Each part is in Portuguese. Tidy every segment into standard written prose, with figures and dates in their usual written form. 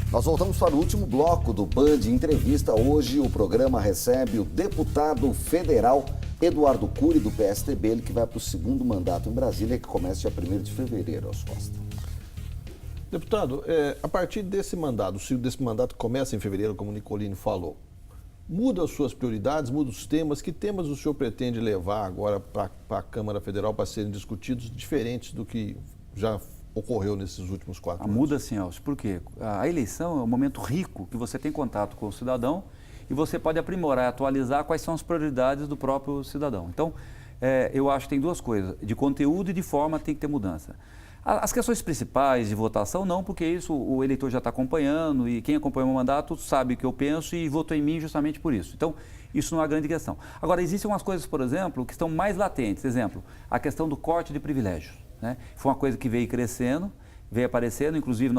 Nós voltamos para o último bloco do Band Entrevista. Hoje o programa recebe o deputado federal Eduardo Cury, do PSDB, ele que vai para o segundo mandato em Brasília, que começa dia 1º de fevereiro, aos Costa. Deputado, a partir desse mandato, o ciclo desse mandato começa em fevereiro, como o Nicolini falou, muda as suas prioridades, muda os temas? Que temas o senhor pretende levar agora para a Câmara Federal para serem discutidos, diferentes do que já ocorreu nesses últimos 4 anos? Muda sim, Alcio. Por quê? A eleição é um momento rico que você tem contato com o cidadão e você pode aprimorar e atualizar quais são as prioridades do próprio cidadão. Então, eu acho que tem duas coisas, de conteúdo e de forma tem que ter mudança. As questões principais de votação não, porque isso o eleitor já está acompanhando e quem acompanha o meu mandato sabe o que eu penso e votou em mim justamente por isso. Então, isso não é uma grande questão. Agora, existem umas coisas, por exemplo, que estão mais latentes. Exemplo, a questão do corte de privilégios, né? Foi uma coisa que veio crescendo, veio aparecendo, inclusive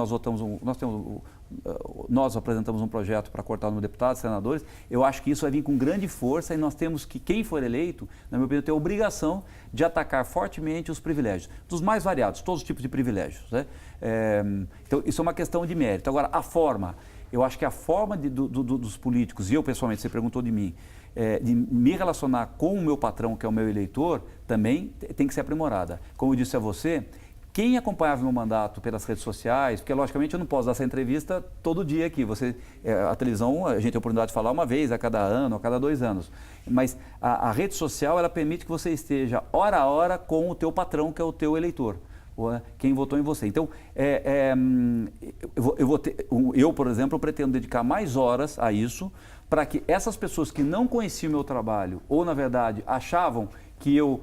nós apresentamos um projeto para cortar no deputados, senadores. Eu acho que isso vai vir com grande força e nós temos que, quem for eleito, na minha opinião, tem a obrigação de atacar fortemente os privilégios, dos mais variados, todos os tipos de privilégios, né? Então, isso é uma questão de mérito. Agora, a forma, eu acho que a forma dos políticos, e eu pessoalmente, você perguntou de mim, de me relacionar com o meu patrão, que é o meu eleitor, também tem que ser aprimorada. Como eu disse a você, quem acompanhava meu mandato pelas redes sociais, porque logicamente eu não posso dar essa entrevista todo dia aqui, a televisão a gente tem a oportunidade de falar uma vez a cada ano, a cada 2 anos, mas a rede social ela permite que você esteja hora a hora com o teu patrão, que é o teu eleitor, quem votou em você. Então, eu, por exemplo, pretendo dedicar mais horas a isso, para que essas pessoas que não conheciam o meu trabalho, ou na verdade achavam que eu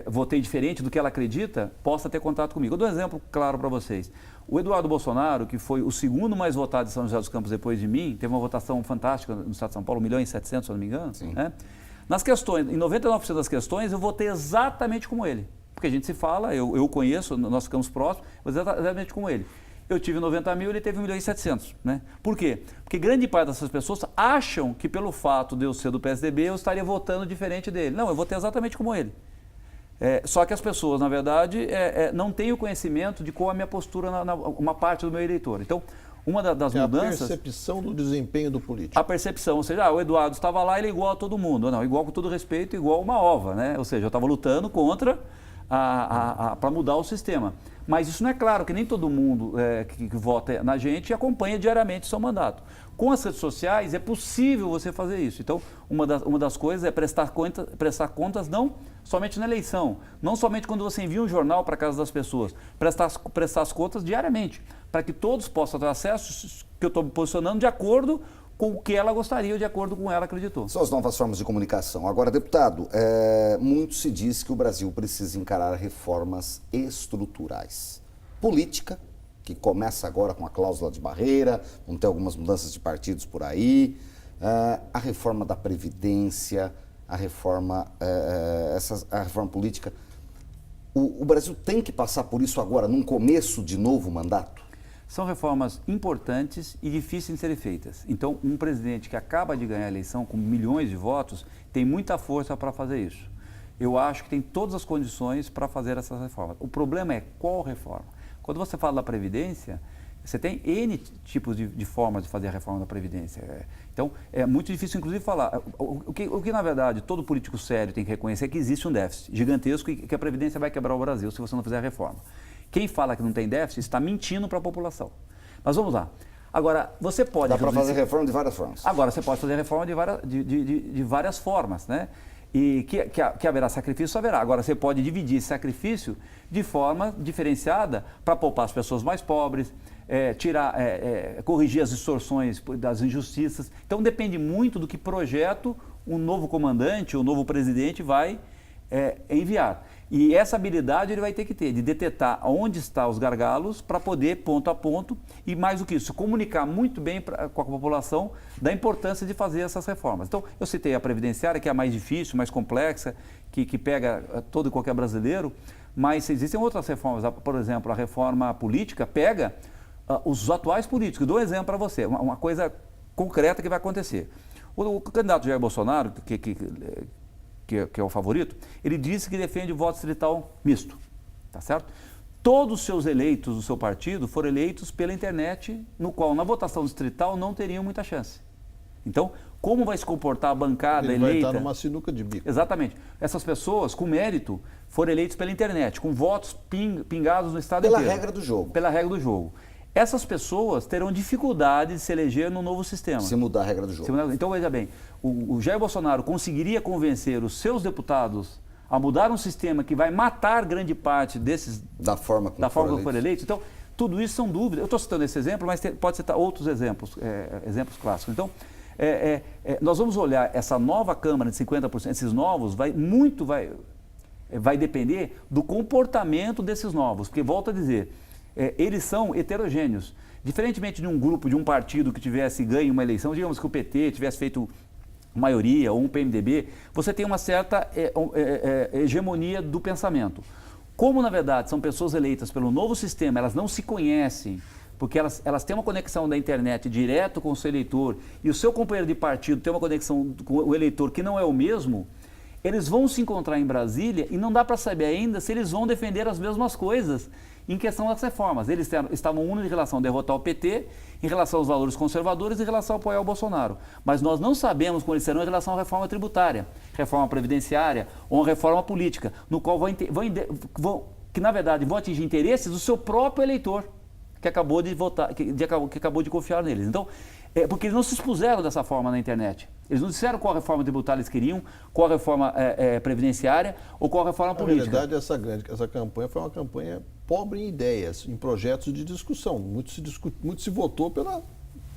votei diferente do que ela acredita, possa ter contato comigo. Eu dou um exemplo claro para vocês. O Eduardo Bolsonaro, que foi o segundo mais votado de São José dos Campos depois de mim, teve uma votação fantástica no estado de São Paulo, 1.700.000, se eu não me engano. Né? Nas questões, em 99% das questões, eu votei exatamente como ele. Porque a gente se fala, eu conheço, nós ficamos próximos, mas exatamente como ele. Eu tive 90.000, ele teve 1.700.000, né? Por quê? Porque grande parte dessas pessoas acham que pelo fato de eu ser do PSDB, eu estaria votando diferente dele. Não, eu votei exatamente como ele. Só que as pessoas, na verdade, não têm o conhecimento de qual é a minha postura uma parte do meu eleitor. Então, uma das mudanças... A percepção do desempenho do político. A percepção, ou seja, o Eduardo estava lá, ele é igual a todo mundo. Não, igual com todo respeito, igual uma ova, né? Ou seja, eu estava lutando contra para mudar o sistema. Mas isso não é claro, que nem todo mundo que vota na gente acompanha diariamente o seu mandato. Com as redes sociais é possível você fazer isso. Então, uma das coisas é prestar contas não somente na eleição, não somente quando você envia um jornal para a casa das pessoas, prestar as contas diariamente, para que todos possam ter acesso, que eu estou me posicionando de acordo com o que ela gostaria, de acordo com o que ela acreditou. São as novas formas de comunicação. Agora, deputado, muito se diz que o Brasil precisa encarar reformas estruturais. Política, que começa agora com a cláusula de barreira, vão ter algumas mudanças de partidos por aí, a reforma da Previdência, a reforma política. O Brasil tem que passar por isso agora, num começo de novo mandato? São reformas importantes e difíceis de serem feitas. Então, um presidente que acaba de ganhar a eleição com milhões de votos tem muita força para fazer isso. Eu acho que tem todas as condições para fazer essas reformas. O problema é qual reforma. Quando você fala da Previdência, você tem N tipos de formas de fazer a reforma da Previdência. Então, é muito difícil, inclusive, falar. O que, na verdade, todo político sério tem que reconhecer é que existe um déficit gigantesco e que a Previdência vai quebrar o Brasil se você não fizer a reforma. Quem fala que não tem déficit está mentindo para a população. Mas vamos lá. Agora, você pode... Dá para fazer reforma de várias formas. Agora, você pode fazer reforma de várias formas, né? E que haverá sacrifício, haverá. Agora, você pode dividir esse sacrifício de forma diferenciada para poupar as pessoas mais pobres, corrigir as distorções das injustiças. Então, depende muito do que projeto o novo comandante, o novo presidente vai enviar. E essa habilidade ele vai ter que ter, de detectar onde estão os gargalos para poder, ponto a ponto, e mais do que isso, comunicar muito bem com a população da importância de fazer essas reformas. Então, eu citei a Previdenciária, que é a mais difícil, mais complexa, que pega todo e qualquer brasileiro, mas existem outras reformas. Por exemplo, a reforma política pega os atuais políticos. Dou um exemplo para você, uma coisa concreta que vai acontecer. O candidato Jair Bolsonaro, que é o favorito, ele disse que defende o voto distrital misto, tá certo? todos os seus eleitos do seu partido foram eleitos pela internet, no qual na votação distrital não teriam muita chance. Então, como vai se comportar a bancada Ele eleita? vai estar numa sinuca de bico. Exatamente. Essas pessoas, com mérito, foram eleitas pela internet, com votos pingados no estado Pela inteiro. regra do jogo. Pela regra do jogo. Essas pessoas terão dificuldade de se eleger no novo sistema. Se mudar a regra do jogo. Então, veja bem, o Jair Bolsonaro conseguiria convencer os seus deputados a mudar um sistema que vai matar grande parte desses... Da forma como foram eleitos. Então, tudo isso são dúvidas. Eu estou citando esse exemplo, mas pode citar outros exemplos, exemplos clássicos. Então, nós vamos olhar essa nova Câmara de 50%, esses novos, vai depender do comportamento desses novos. Porque, volto a dizer, eles são heterogêneos. Diferentemente de um grupo, de um partido que tivesse ganho uma eleição, digamos que o PT tivesse feito maioria ou um PMDB, você tem uma certa hegemonia do pensamento. Como, na verdade, são pessoas eleitas pelo novo sistema, elas não se conhecem, porque elas têm uma conexão da internet direto com o seu eleitor, e o seu companheiro de partido tem uma conexão com o eleitor que não é o mesmo, eles vão se encontrar em Brasília e não dá para saber ainda se eles vão defender as mesmas coisas em questão das reformas. Eles estavam unidos em relação a derrotar o PT, em relação aos valores conservadores, em relação a apoiar o Bolsonaro. Mas nós não sabemos como eles serão em relação à reforma tributária, reforma previdenciária ou uma reforma política, no qual que na verdade vão atingir interesses do seu próprio eleitor, que acabou de votar, que acabou de confiar neles. Então, porque eles não se expuseram dessa forma na internet. Eles não disseram qual reforma tributária eles queriam, qual reforma previdenciária ou qual reforma política. Na verdade, essa campanha foi uma campanha pobre em ideias, em projetos de discussão. Muito se votou pela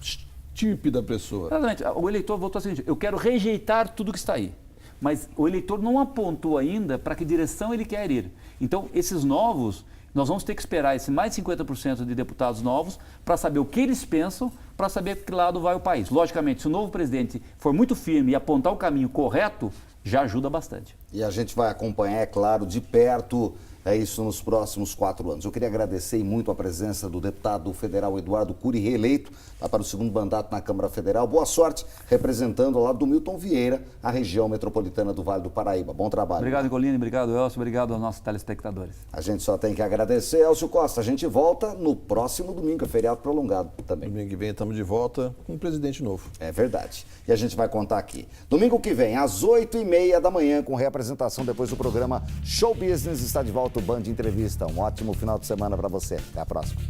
estirpe da pessoa. Exatamente. O eleitor votou assim, eu quero rejeitar tudo que está aí. Mas o eleitor não apontou ainda para que direção ele quer ir. Então, esses novos, nós vamos ter que esperar esse mais de 50% de deputados novos para saber o que eles pensam, para saber que lado vai o país. Logicamente, se o novo presidente for muito firme e apontar o caminho correto, já ajuda bastante. E a gente vai acompanhar, é claro, de perto isso nos próximos 4 anos. Eu queria agradecer muito a presença do deputado federal Eduardo Cury, reeleito para o 2º mandato na Câmara Federal. Boa sorte representando ao lado do Milton Vieira, a região metropolitana do Vale do Paraíba. Bom trabalho. Obrigado, Nicolini. Obrigado, Elcio. Obrigado aos nossos telespectadores. A gente só tem que agradecer. Elcio Costa, a gente volta no próximo domingo, é feriado prolongado também. Domingo que vem estamos de volta com um presidente novo. É verdade. E a gente vai contar aqui. Domingo que vem, às 8h30 da manhã, com reapresentação depois do programa Show Business, está de volta o Band Entrevista. Um ótimo final de semana para você. Até a próxima.